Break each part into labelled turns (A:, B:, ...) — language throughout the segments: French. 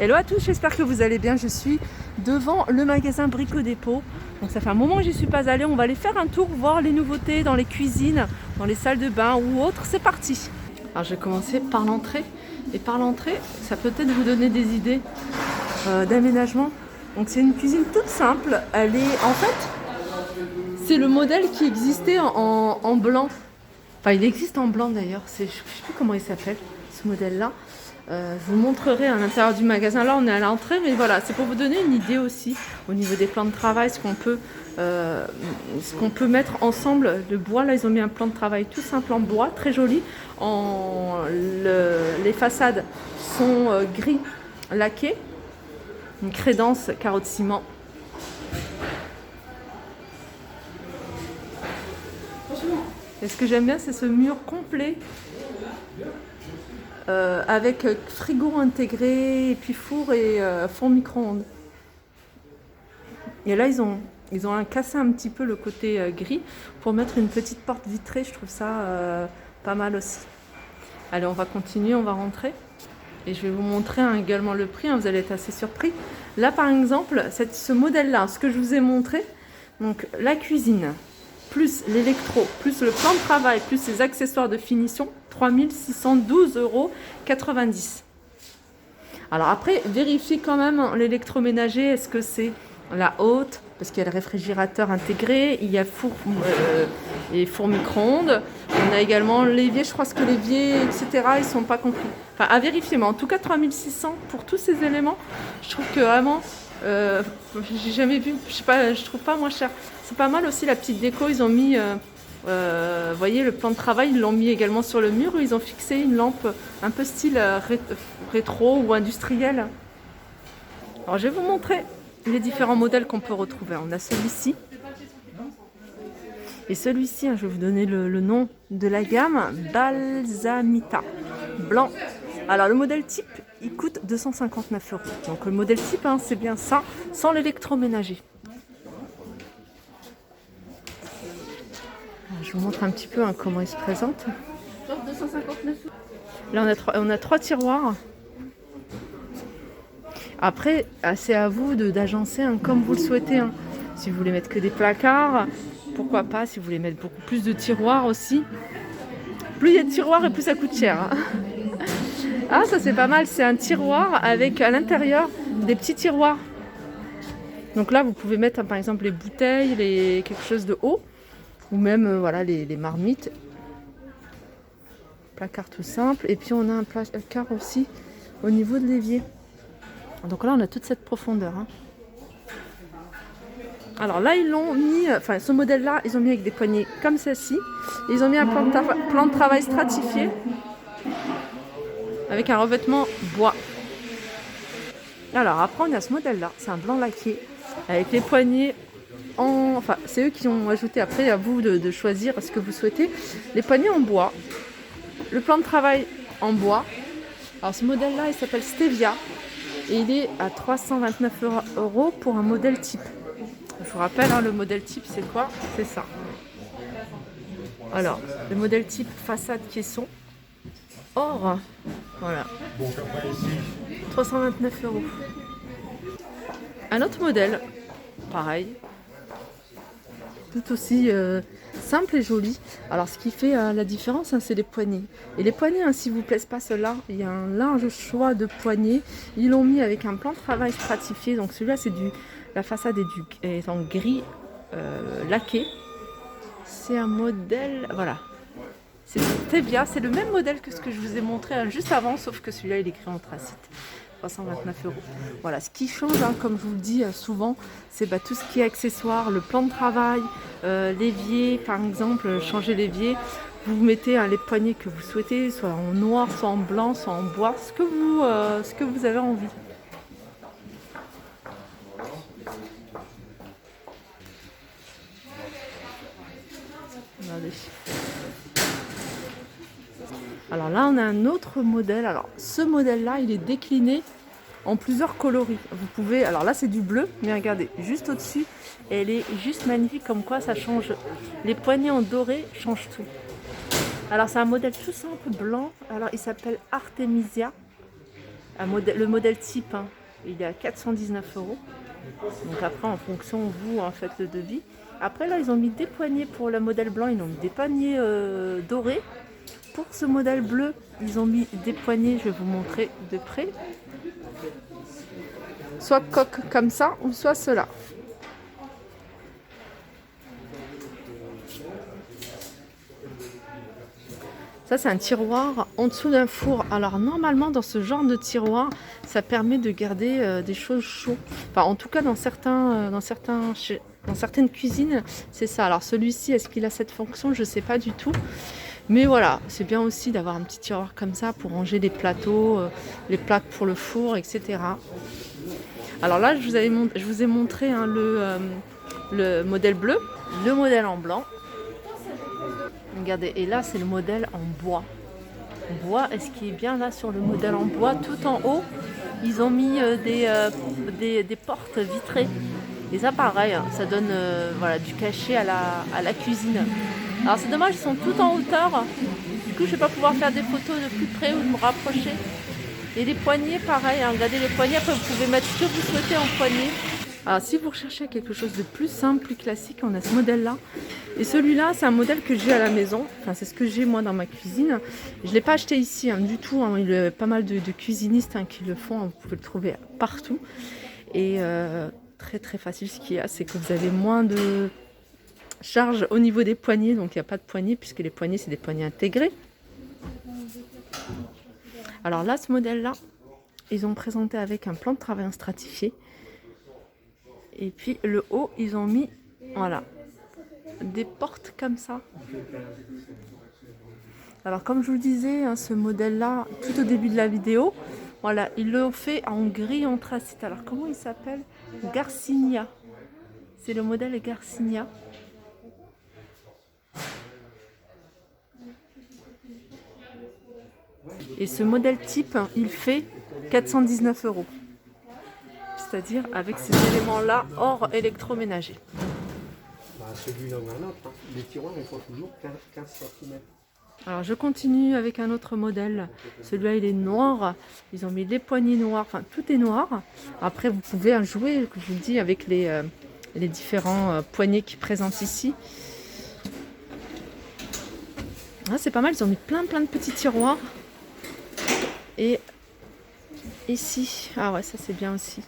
A: Hello à tous, j'espère que vous allez bien. Je suis devant le magasin Brico Dépôt. Donc ça fait un moment que je n'y suis pas allée. On va aller faire un tour, voir les nouveautés dans les cuisines, dans les salles de bain ou autres. C'est parti. Alors je vais commencer par l'entrée. Et par l'entrée, ça peut peut-être vous donner des idées d'aménagement. Donc c'est une cuisine toute simple. Elle est en fait, c'est le modèle qui existait en blanc. Enfin, il existe en blanc d'ailleurs. Je ne sais plus comment il s'appelle, ce modèle-là. Je vous montrerai à l'intérieur du magasin. Là, on est à l'entrée, mais voilà, c'est pour vous donner une idée aussi au niveau des plans de travail, ce qu'on peut mettre ensemble. Le bois, là, ils ont mis un plan de travail tout simple en bois, très joli. Les façades sont gris laquées, une crédence carreau de ciment. Et ce que j'aime bien, c'est ce mur complet. Avec frigo intégré et puis four et four micro-ondes. Et là ils ont cassé un petit peu le côté gris pour mettre une petite porte vitrée. Je trouve ça pas mal aussi. Allez, on va continuer, on va rentrer et je vais vous montrer également le prix, vous allez être assez surpris. Là par exemple, ce modèle là, ce que je vous ai montré, donc la cuisine plus l'électro, plus le plan de travail, plus les accessoires de finition, 3 612,90 €. Alors après, vérifiez quand même l'électroménager, est-ce que c'est la haute, parce qu'il y a le réfrigérateur intégré, il y a four micro-ondes, on a également l'évier, je crois que l'évier, etc., ils ne sont pas compris. Enfin, à vérifier, mais en tout cas 3600 pour tous ces éléments, je trouve que vraiment, j'ai jamais vu, je sais pas, je trouve pas moins cher. C'est pas mal aussi la petite déco, ils ont mis, vous voyez le plan de travail, ils l'ont mis également sur le mur, où ils ont fixé une lampe un peu style rétro ou industriel. Alors je vais vous montrer les différents modèles qu'on peut retrouver. On a celui-ci. Et celui-ci, je vais vous donner le nom de la gamme, Balsamita, blanc. Alors le modèle type, il coûte 259 €. Donc le modèle type, c'est bien ça, sans l'électroménager. Je vous montre un petit peu comment il se présente. Là, on a trois tiroirs. Après, c'est à vous d'agencer comme vous le souhaitez. Si vous voulez mettre que des placards, pourquoi pas. Si vous voulez mettre beaucoup plus de tiroirs aussi. Plus il y a de tiroirs et plus ça coûte cher. Ah, ça c'est pas mal. C'est un tiroir avec à l'intérieur des petits tiroirs. Donc là, vous pouvez mettre par exemple les bouteilles, quelque chose de haut. Ou même voilà, les marmites. Placard tout simple. Et puis on a un placard aussi au niveau de l'évier. Donc là on a toute cette profondeur. Alors là ils l'ont mis, ce modèle là ils ont mis avec des poignées comme celle-ci. Ils ont mis un plan de travail stratifié avec un revêtement bois. Alors après on a ce modèle là, c'est un blanc laqué avec les poignées c'est eux qui ont ajouté, après à vous de choisir ce que vous souhaitez. Les poignées en bois, le plan de travail en bois. Alors ce modèle là il s'appelle Stevia et il est à 329 € pour un modèle type. Je vous rappelle, le modèle type c'est quoi? C'est ça. Alors le modèle type façade caisson or, voilà, 329 €. Un autre modèle pareil, tout aussi simple et joli. Alors ce qui fait la différence, c'est les poignées. Et les poignées, s'il ne vous plaît pas ceux-là, il y a un large choix de poignées. Ils l'ont mis avec un plan de travail stratifié. Donc celui-là, la façade est en gris laqué. C'est un modèle, voilà. C'est Stevia, c'est le même modèle que ce que je vous ai montré juste avant, sauf que celui-là, il est écrit en anthracite. 329 €. Voilà, ce qui change, comme je vous le dis souvent, c'est tout ce qui est accessoires, le plan de travail, l'évier, par exemple, changer l'évier. Vous mettez les poignées que vous souhaitez, soit en noir, soit en blanc, soit en bois, ce que vous avez envie. Regardez. Alors là, on a un autre modèle. Alors ce modèle-là, il est décliné en plusieurs coloris. Vous pouvez, alors là c'est du bleu, mais regardez, juste au-dessus, elle est juste magnifique, comme quoi ça change. Les poignées en doré changent tout. Alors c'est un modèle tout simple blanc. Alors il s'appelle Artemisia. Le modèle type, hein, il est à 419 €. Donc après, en fonction, vous en faites le devis. Après, là, ils ont mis des poignées pour le modèle blanc, ils ont mis des poignées dorés. Pour ce modèle bleu, ils ont mis des poignées, je vais vous montrer de près. Soit coque comme ça, ou soit cela. Ça, c'est un tiroir en dessous d'un four. Alors, normalement, dans ce genre de tiroir, ça permet de garder des choses chaudes. Enfin, en tout cas, dans certaines cuisines, c'est ça. Alors, celui-ci, est-ce qu'il a cette fonction? Je ne sais pas du tout. Mais voilà, c'est bien aussi d'avoir un petit tiroir comme ça pour ranger les plateaux, les plaques pour le four, etc. Alors là, je vous ai montré hein, le modèle bleu, le modèle en blanc. Regardez, et là c'est le modèle en bois. Et ce qui est bien là sur le modèle en bois, tout en haut, ils ont mis des portes vitrées. Et ça pareil, ça donne voilà, du cachet à la cuisine. Alors c'est dommage, ils sont tout en hauteur. Du coup je vais pas pouvoir faire des photos de plus près ou de me rapprocher. Et les poignées pareil, hein, regardez les poignées, après vous pouvez mettre ce que vous souhaitez en poignée. Alors si vous recherchez quelque chose de plus simple, plus classique, on a ce modèle-là. Et celui-là, c'est un modèle que j'ai à la maison. Enfin, c'est ce que j'ai moi dans ma cuisine. Je ne l'ai pas acheté ici hein, du tout. Hein. Il y a pas mal de cuisinistes hein, qui le font. Hein. Vous pouvez le trouver partout. Et très très facile, ce qu'il y a, c'est que vous avez moins de charge au niveau des poignées. Donc il n'y a pas de poignées, puisque les poignées, c'est des poignées intégrées. Alors là, ce modèle-là, ils ont présenté avec un plan de travail en stratifié. Et puis le haut, ils ont mis, voilà, des portes comme ça. Alors comme je vous le disais, hein, ce modèle-là, tout au début de la vidéo, voilà, ils l'ont fait en gris anthracite. Alors comment il s'appelle? Garcinia. C'est le modèle Garcinia. Et ce modèle type, il fait 419 €. C'est-à-dire avec ces éléments-là hors électroménager.
B: Celui-là ou un autre, hein. Les tiroirs, il faut toujours 15 cm.
A: Alors je continue avec un autre modèle. Celui-là il est noir. Ils ont mis les poignées noires. Enfin tout est noir. Après vous pouvez jouer, comme je vous dis, avec les différents poignées qui présentent ici. Ah, c'est pas mal. Ils ont mis plein de petits tiroirs. Et ici, ah ouais, ça c'est bien aussi.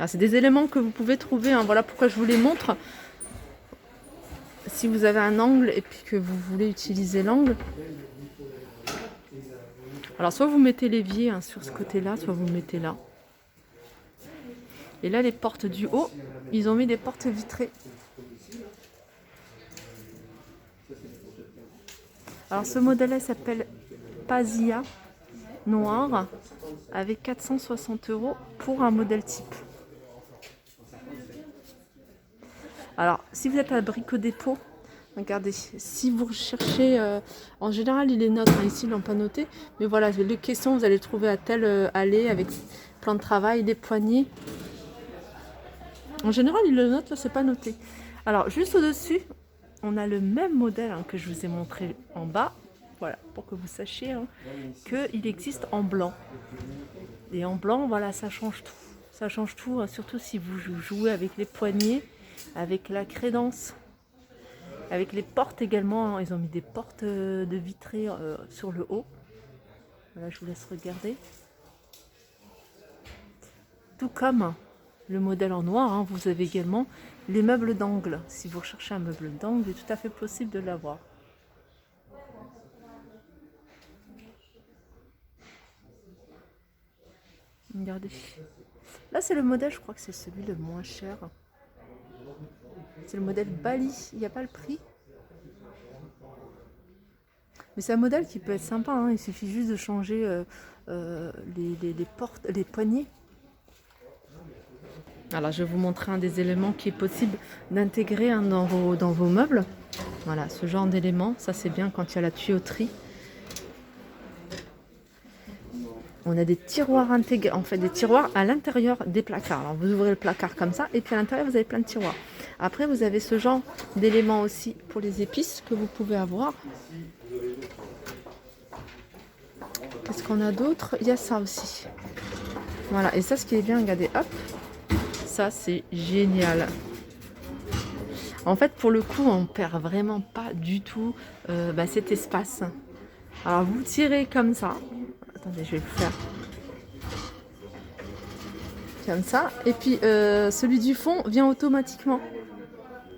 A: C'est des éléments que vous pouvez trouver, hein. Voilà pourquoi je vous les montre. Si vous avez un angle et puis que vous voulez utiliser l'angle. Alors soit vous mettez l'évier hein, sur ce côté-là, soit vous le mettez là. Et là les portes du haut, ils ont mis des portes vitrées. Alors ce modèle-là s'appelle Pazia noir avec 460 € pour un modèle type. Alors, si vous êtes à Brico Dépôt, regardez, si vous recherchez, en général, il est note, hein, ici, ils ne l'ont pas noté, mais voilà, les questions, vous allez trouver à telle allée avec plan de travail, des poignées. En général, il le note, là, c'est pas noté. Alors, juste au-dessus, on a le même modèle hein, que je vous ai montré en bas, voilà, pour que vous sachiez hein, qu'il existe en blanc. Et en blanc, voilà, ça change tout. Ça change tout, hein, surtout si vous jouez avec les poignées, avec la crédence, avec les portes également. Hein. Ils ont mis des portes de vitrées sur le haut. Voilà, je vous laisse regarder. Tout comme le modèle en noir, hein, vous avez également les meubles d'angle. Si vous recherchez un meuble d'angle, il est tout à fait possible de l'avoir. Regardez. Là, c'est le modèle, je crois que c'est celui le moins cher. C'est le modèle Bali. Il n'y a pas le prix. Mais c'est un modèle qui peut être sympa. Hein. Il suffit juste de changer les portes, les poignées. Alors, je vais vous montrer un des éléments qui est possible d'intégrer hein, dans vos meubles. Voilà, ce genre d'élément. Ça, c'est bien quand il y a la tuyauterie. On a des tiroirs intégrés, en fait des tiroirs à l'intérieur des placards. Alors vous ouvrez le placard comme ça et puis à l'intérieur vous avez plein de tiroirs. Après vous avez ce genre d'éléments aussi pour les épices que vous pouvez avoir. Qu'est-ce qu'on a d'autre? Il y a ça aussi. Voilà, et ça, ce qui est bien, regardez, hop, ça, c'est génial. En fait, pour le coup, on perd vraiment pas du tout cet espace. Alors, vous tirez comme ça. Attendez, je vais le faire. Comme ça. Et puis, celui du fond vient automatiquement.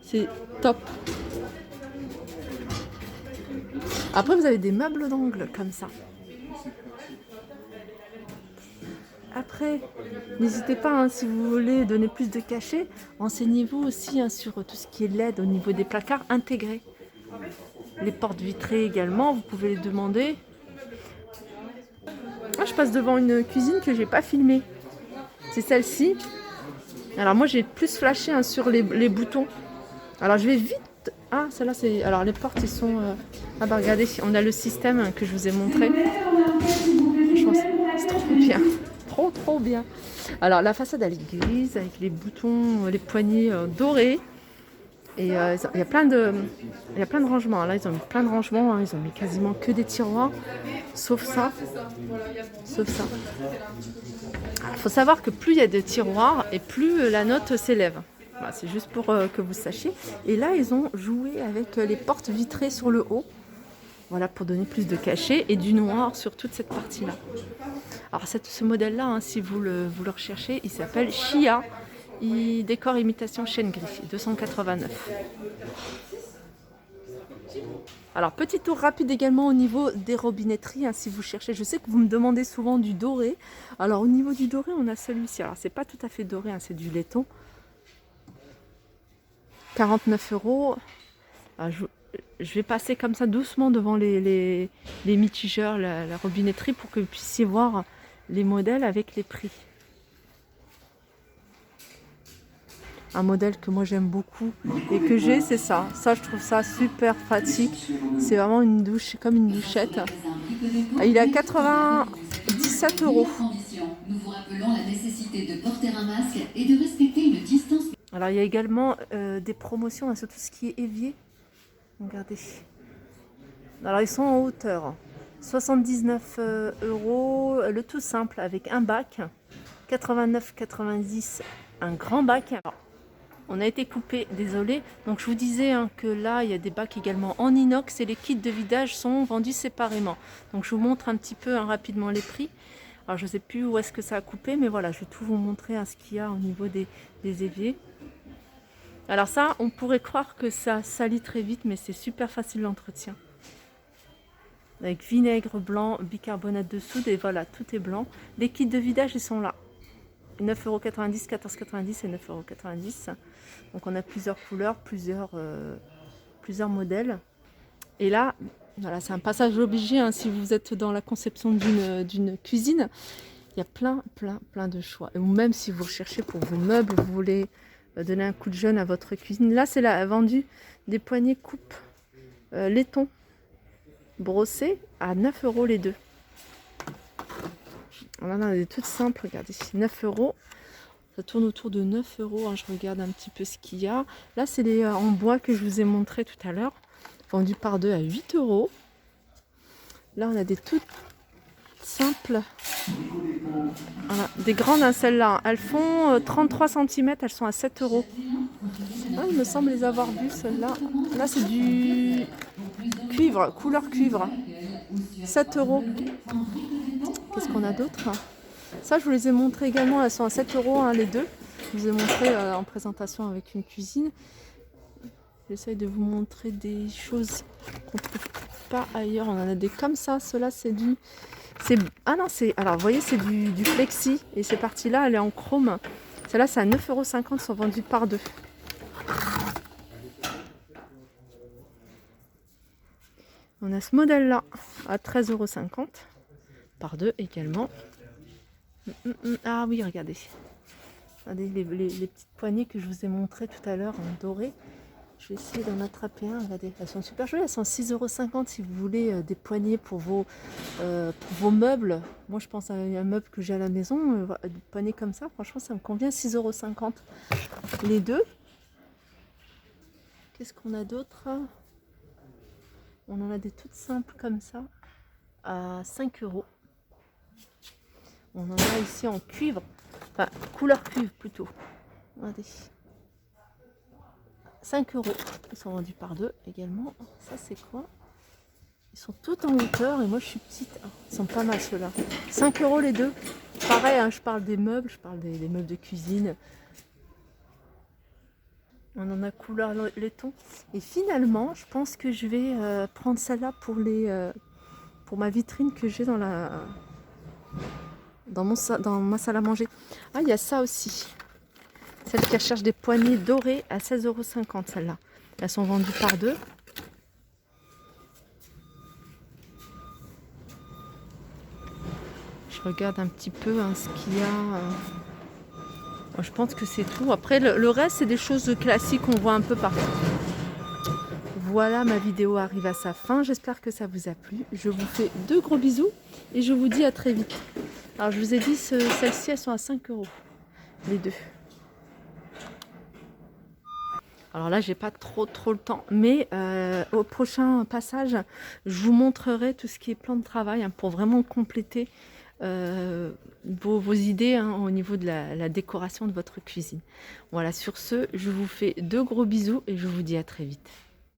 A: C'est top. Après, vous avez des meubles d'angle comme ça. Après, n'hésitez pas, hein, si vous voulez donner plus de cachet, renseignez-vous aussi sur tout ce qui est LED au niveau des placards intégrés. Les portes vitrées également, vous pouvez les demander. Moi, je passe devant une cuisine que j'ai pas filmée. C'est celle-ci. Alors moi, j'ai plus flashé sur les boutons. Alors je vais vite. Ah, celle-là, c'est. Alors les portes, ils sont. Ah bah regardez, on a le système que je vous ai montré. Franchement, c'est trop bien. Trop bien. Alors la façade, elle est grise avec les boutons, les poignées dorés. Et il y a plein de rangements. Là, ils ont mis plein de rangements. Hein. Ils ont mis quasiment que des tiroirs. Sauf ça. Il faut savoir que plus il y a de tiroirs et plus la note s'élève. Voilà, c'est juste pour que vous sachiez. Et là, ils ont joué avec les portes vitrées sur le haut. Voilà, pour donner plus de cachet et du noir sur toute cette partie-là. Alors, ce modèle-là, hein, si vous le recherchez, il s'appelle Chia. Décor imitation chêne gris, 289. Alors, petit tour rapide également au niveau des robinetteries, hein, si vous cherchez. Je sais que vous me demandez souvent du doré. Alors, au niveau du doré, on a celui-ci. Alors, c'est pas tout à fait doré, hein, c'est du laiton. 49 €. Alors, je vais passer comme ça doucement devant les mitigeurs, la robinetterie, pour que vous puissiez voir les modèles avec les prix. Un modèle que moi j'aime beaucoup et que j'ai, c'est ça. Ça, je trouve ça super pratique. C'est vraiment une douche, comme une douchette. Il est à 97 €. Nous vous rappelons la nécessité de porter un masque et de respecter une distance. Alors, il y a également des promotions sur tout ce qui est évier. Regardez. Alors, ils sont en hauteur. 79 €, le tout simple avec un bac. 89,90 € un grand bac. Alors, on a été coupé, désolé. Donc je vous disais que là, il y a des bacs également en inox et les kits de vidage sont vendus séparément. Donc je vous montre un petit peu rapidement les prix. Alors je ne sais plus où est-ce que ça a coupé, mais voilà, je vais tout vous montrer ce qu'il y a au niveau des éviers. Alors ça, on pourrait croire que ça salit très vite, mais c'est super facile d'entretien. Avec vinaigre blanc, bicarbonate de soude, et voilà, tout est blanc. Les kits de vidage, ils sont là. 9,90 €, 14,90 € et 9,90 €. Donc on a plusieurs couleurs, plusieurs modèles. Et là, voilà, c'est un passage obligé, hein, si vous êtes dans la conception d'une cuisine. Il y a plein de choix. Ou même si vous recherchez pour vos meubles, vous voulez donner un coup de jeune à votre cuisine. Là, c'est vendu des poignées coupe laiton brossées à 9 € les deux. On en a des toutes simples, regardez, 9 €. Ça tourne autour de 9 €. Hein, je regarde un petit peu ce qu'il y a. Là, c'est les en bois que je vous ai montré tout à l'heure. Vendus par deux à 8 €. Là, on a des toutes simples. Voilà, des grandes, hein, celles-là. Elles font 33 cm. Elles sont à 7 €. Ah, il me semble les avoir vues, celles-là. Là, c'est du cuivre, couleur cuivre. 7 €. Qu'est-ce qu'on a d'autre? Ça, je vous les ai montrés également. Elles sont à 7 € hein, les deux. Je vous ai montré en présentation avec une cuisine. J'essaye de vous montrer des choses qu'on ne trouve pas ailleurs. On en a des comme ça. Ceux-là, c'est du... Ah non, c'est... Alors, vous voyez, c'est du flexi. Et cette partie-là, elle est en chrome. Celle-là, c'est à 9,50 €. Sont vendus par deux. On a ce modèle-là à 13,50 € par deux également. Ah oui, regardez. Regardez les petites poignées que je vous ai montrées tout à l'heure en doré. Je vais essayer d'en attraper un. Regardez, elles sont super jolies. Elles sont 6,50 € si vous voulez des poignées pour vos meubles. Moi, je pense à un meuble que j'ai à la maison. Des poignées comme ça, franchement, ça me convient. 6,50 € les deux. Qu'est-ce qu'on a d'autre? On en a des toutes simples comme ça à 5 €. On en a ici en cuivre, enfin couleur cuivre plutôt. Regardez. 5 €. Ils sont vendus par deux également. Ça c'est quoi? Ils sont tous en hauteur et moi je suis petite. Ils sont pas mal ceux-là. 5 € les deux. Pareil, hein, je parle des meubles, je parle des meubles de cuisine. On en a couleur laiton. Et finalement, je pense que je vais prendre celle-là pour ma vitrine que j'ai dans ma salle à manger. Ah, il y a ça aussi. Celle qui recherche des poignées dorées à 16,50 € celle-là. Elles sont vendues par deux. Je regarde un petit peu hein, ce qu'il y a. Je pense que c'est tout. Après, le reste, c'est des choses classiques qu'on voit un peu partout. Voilà, ma vidéo arrive à sa fin. J'espère que ça vous a plu. Je vous fais de gros bisous et je vous dis à très vite. Alors, je vous ai dit, celles-ci, elles sont à 5 €, les deux. Alors là, j'ai pas trop le temps, mais au prochain passage, je vous montrerai tout ce qui est plan de travail hein, pour vraiment compléter vos idées hein, au niveau de la décoration de votre cuisine. Voilà, sur ce, je vous fais de gros bisous et je vous dis à très vite.